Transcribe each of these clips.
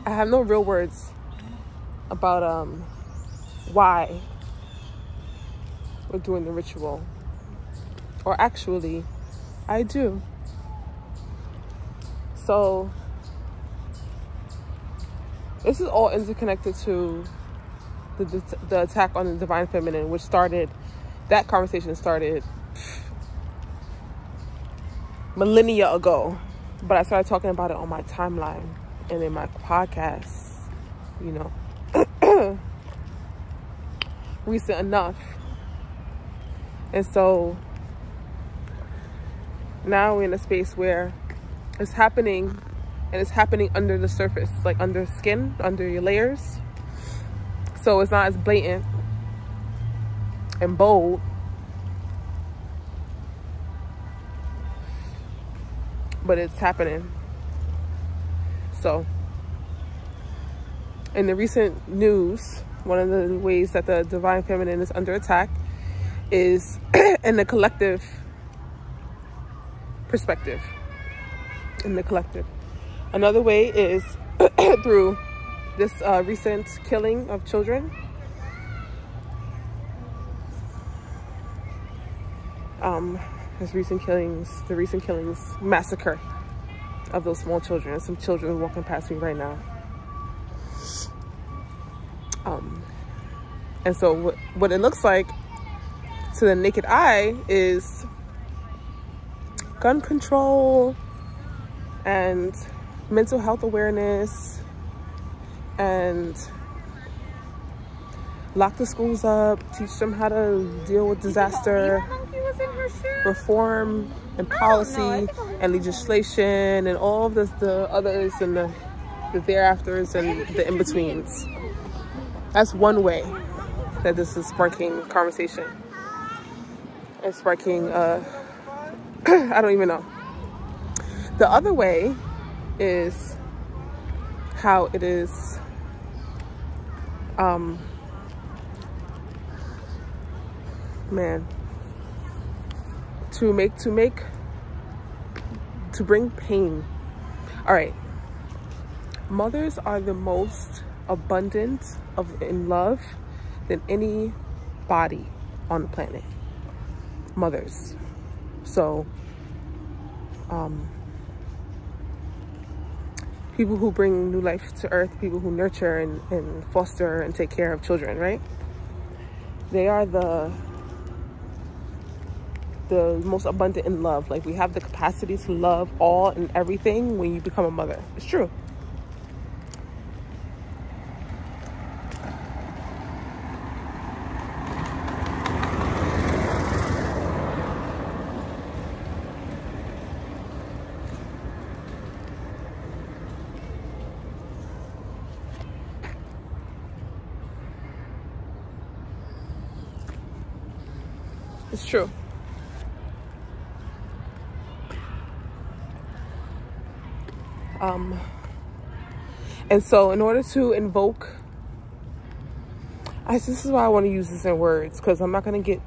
I have no real words about why we're doing the ritual. Or actually, I do. So this is all interconnected to the attack on the divine feminine, which started, that conversation started millennia ago. But I started talking about it on my timeline and in my podcasts, you know, recent enough. And so now we're in a space where it's happening, and it's happening under the surface, like under skin, under your layers. So it's not as blatant and bold, but it's happening. So in the recent news, one of the ways that the divine feminine is under attack is in the collective perspective. In the collective. Another way is through this recent killing of children. The recent killings, massacre of those small children. Some children are walking past me right now. And so what it looks like to the naked eye is gun control and mental health awareness, and lock the schools up, teach them how to deal with disaster, reform and policy and legislation and all of the others and the thereafters and the in-betweens. That's one way that this is sparking conversation and sparking I don't even know. The other way is how it is to bring pain. All right, mothers are the most abundant in love than any body on the planet. Mothers. So people who bring new life to earth, people who nurture and foster and take care of children, right? They are the most abundant in love. Like, we have the capacity to love all and everything when you become a mother. It's true. It's true. And so in order to invoke, this is why I want to use this in words, because I'm not going to get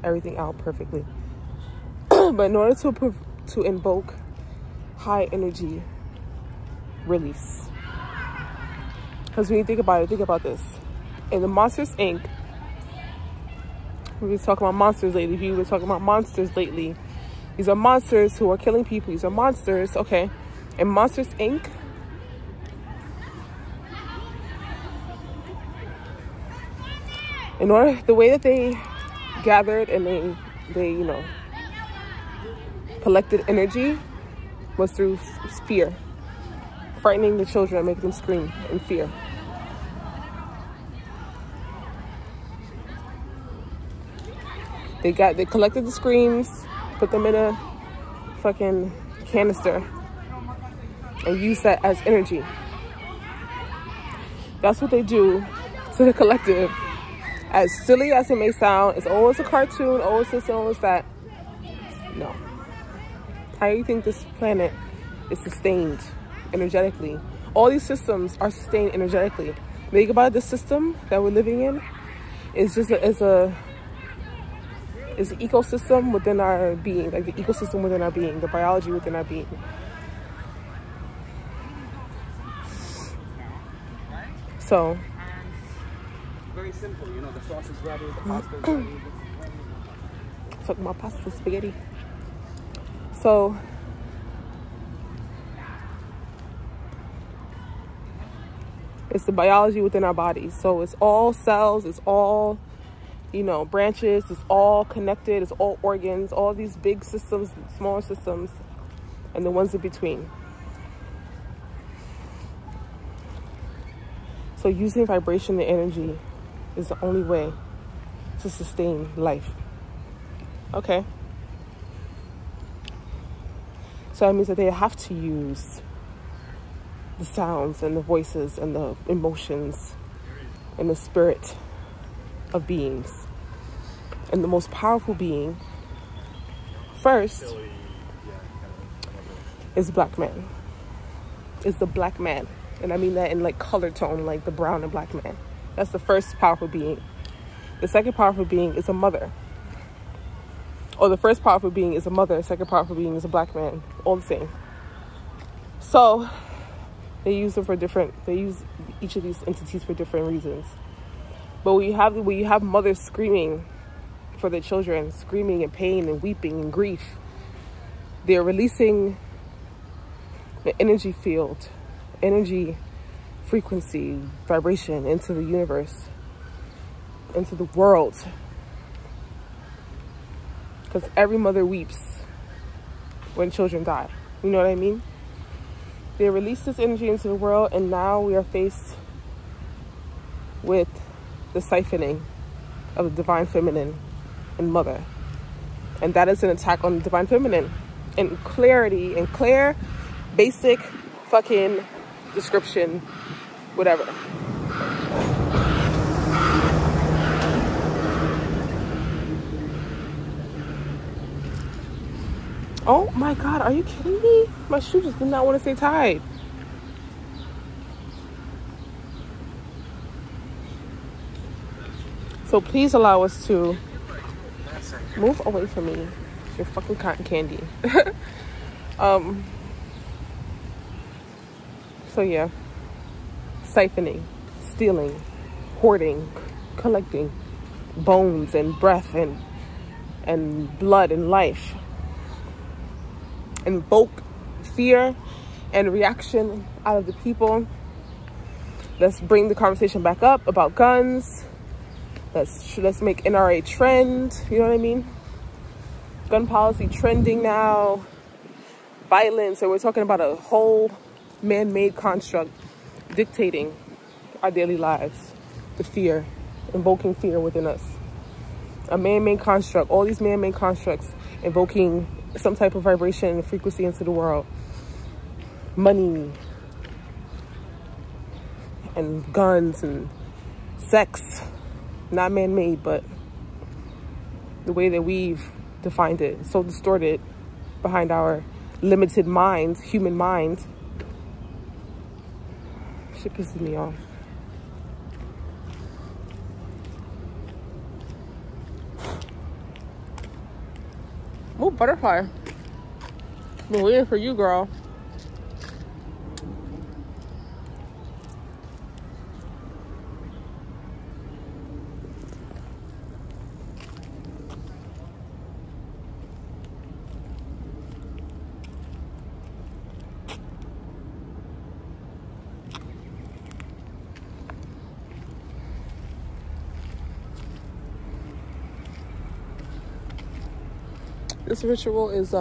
everything out perfectly. But in order to invoke high energy release, because when you think about it, think about this. In the Monsters Inc., we've been talking about monsters lately. We've been talking about monsters lately. These are monsters who are killing people. These are monsters. Okay. In Monsters Inc., the way that they gathered and they you know, collected energy was through fear, frightening the children, making them scream in fear. They collected the screams, put them in a fucking canister, and use that as energy. That's what they do to the collective. As silly as it may sound, it's always a cartoon, always this, always that. No. How do you think this planet is sustained energetically? All these systems are sustained energetically. Think about the system that we're living in. It's just is an ecosystem within our being, like the ecosystem within our being, the biology within our being. So very simple, you know, the sauce is ready, the pasta is ready. Fuck my pasta spaghetti. So it's the biology within our bodies. So it's all cells, it's all, you know, branches, it's all connected, it's all organs, all these big systems, smaller systems, and the ones in between. So using vibration and energy is the only way to sustain life. Okay? So that means that they have to use the sounds and the voices and the emotions and the spirit of beings. And the most powerful being first is black man. Is the black man. And I mean that in like color tone, like the brown and black man. That's the first powerful being. The second powerful being is a mother. Or the first powerful being is a mother. The second powerful being is a black man. All the same. So they use them for different, they use each of these entities for different reasons. But when you have mothers screaming for their children, screaming in pain and weeping and grief, they're releasing the energy field, energy, frequency, vibration into the universe, into the world. Because every mother weeps when children die. You know what I mean? They release this energy into the world, and now we are faced with the siphoning of the divine feminine and mother. And that is an attack on the divine feminine. And clarity, and clear, basic fucking description, whatever. Oh my God, are you kidding me? My shoe just did not want to stay tied. So please allow us to move away from me. Your fucking cotton candy. So yeah, siphoning, stealing, hoarding, collecting bones and breath and blood and life. Invoke fear and reaction out of the people. Let's bring the conversation back up about guns. Let's make NRA trend. You know what I mean? Gun policy trending now. Violence. So we're talking about a whole man-made construct dictating our daily lives. The fear, invoking fear within us. A man-made construct. All these man-made constructs invoking some type of vibration and frequency into the world. Money and guns and sex. Not man-made, but the way that we've defined it. So distorted behind our limited mind, human mind. Shit pisses me off. Oh, butterfly. Been waiting for you, girl. This ritual is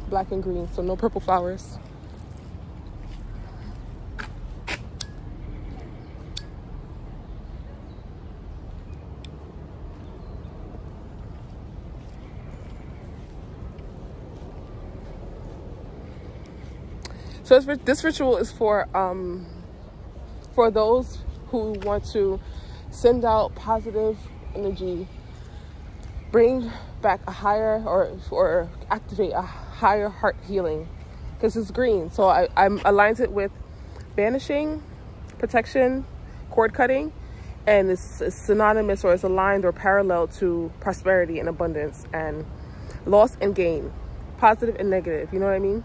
black and green, so no purple flowers. So this ritual is for those who want to send out positive energy, bring back a higher or activate a higher heart healing, because it's green. So I'm aligned it with banishing, protection, cord cutting, and it's synonymous or it's aligned or parallel to prosperity and abundance and loss and gain, positive and negative. You know what I mean?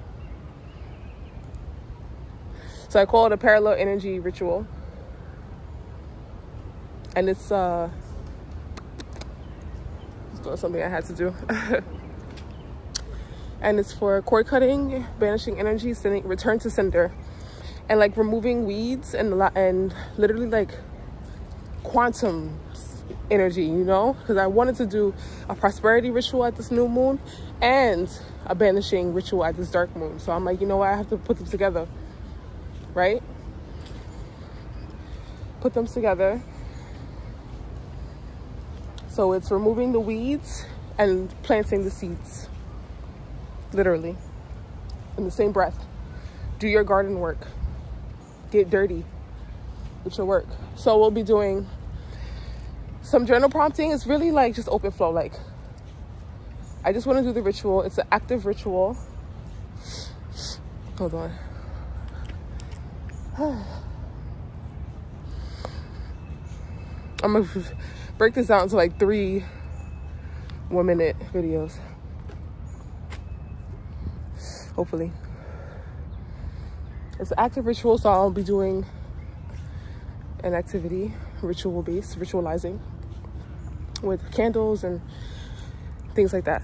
So I call it a parallel energy ritual. And it's something I had to do. And it's for cord cutting, banishing energy, sending, return to sender, and like removing weeds and literally like quantum energy, you know, because I wanted to do a prosperity ritual at this new moon and a banishing ritual at this dark moon. So I'm like, you know what, I have to put them together, right? Put them together. So it's removing the weeds and planting the seeds, literally, in the same breath. Do your garden work. Get dirty with your work. So we'll be doing some journal prompting. It's really like just open flow. Like, I just want to do the ritual. It's an active ritual. Hold on. I'm gonna break this down to like 3 1-minute videos, hopefully. It's an active ritual, so I'll be doing an activity, ritual based, ritualizing with candles and things like that.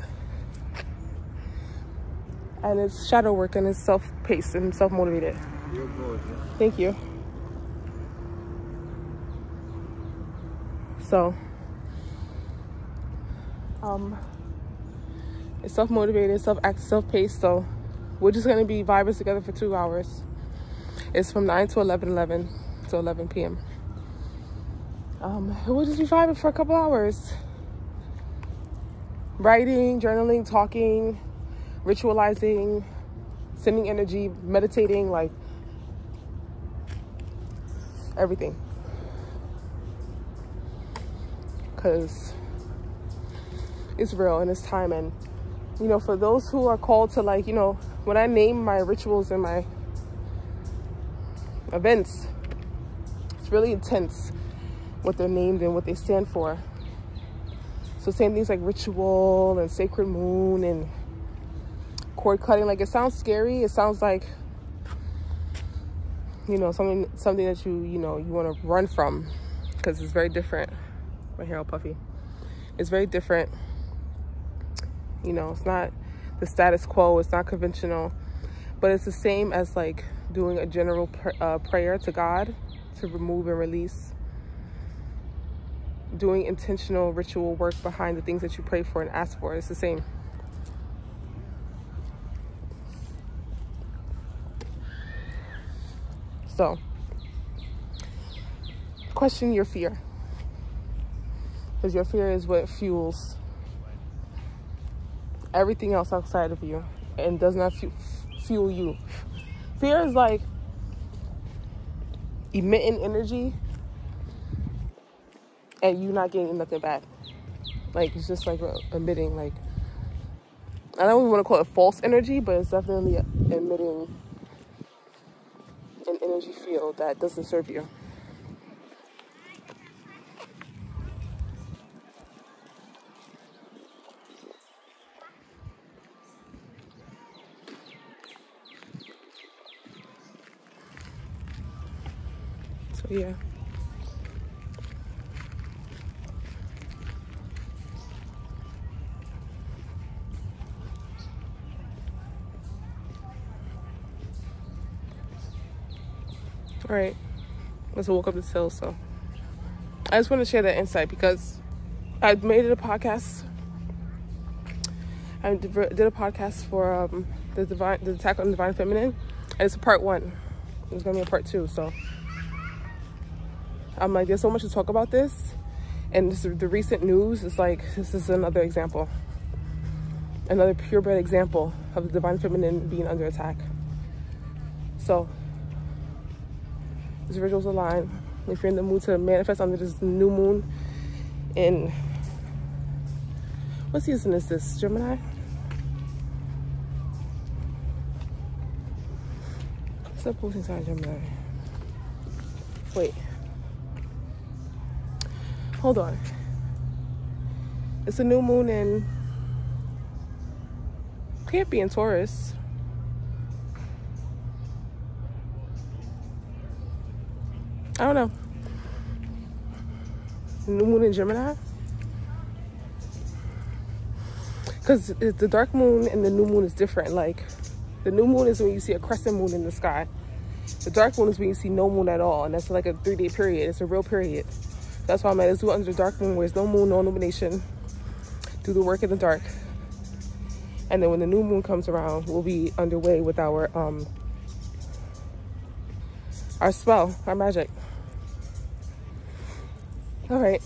And it's shadow work, and it's self-paced and self-motivated. You're gorgeous. Thank you. So, it's self-motivated, self-paced. So we're just gonna be vibing together for 2 hours. It's from 9 to 11 to 11 p.m. We'll just be vibing for a couple hours. Writing, journaling, talking, ritualizing, sending energy, meditating, like everything. Because it's real and it's time. And, you know, for those who are called to, like, you know, when I name my rituals and my events, it's really intense what they're named and what they stand for. So saying things like ritual and sacred moon and cord cutting, like, it sounds scary. It sounds like, you know, something that you want to run from, because it's very different. My hair all puffy. It's very different. You know, it's not the status quo. It's not conventional, but it's the same as like doing a general prayer to God to remove and release. Doing intentional ritual work behind the things that you pray for and ask for. It's the same. So, question your fear. Because your fear is what fuels everything else outside of you and does not fuel you. Fear is like emitting energy and you not getting nothing back. Like, it's just like emitting, like, I don't even want to call it false energy, but it's definitely emitting an energy field that doesn't serve you. So yeah. All right, let's walk up this hill. So I just want to share that insight because I made it a podcast. I did a podcast for the attack on the divine feminine, and it's a part 1. There's gonna be a part 2. So I'm like, there's so much to talk about this, and the recent news is like, this is another example, another purebred example of the divine feminine being under attack. So these rituals align. If you're in the mood to manifest under this new moon in, what season is this? Gemini? What's the opposing sign, Gemini? Wait. Hold on. It's a new moon in, can't be in Taurus. I don't know. New moon in Gemini. Because the dark moon and the new moon is different. Like, the new moon is when you see a crescent moon in the sky. The dark moon is when you see no moon at all. And that's like a 3-day period. It's a real period. That's why I'm at. Let's do it under the dark moon, where there's no moon, no illumination. Do the work in the dark. And then when the new moon comes around, we'll be underway with our spell, our magic. All right.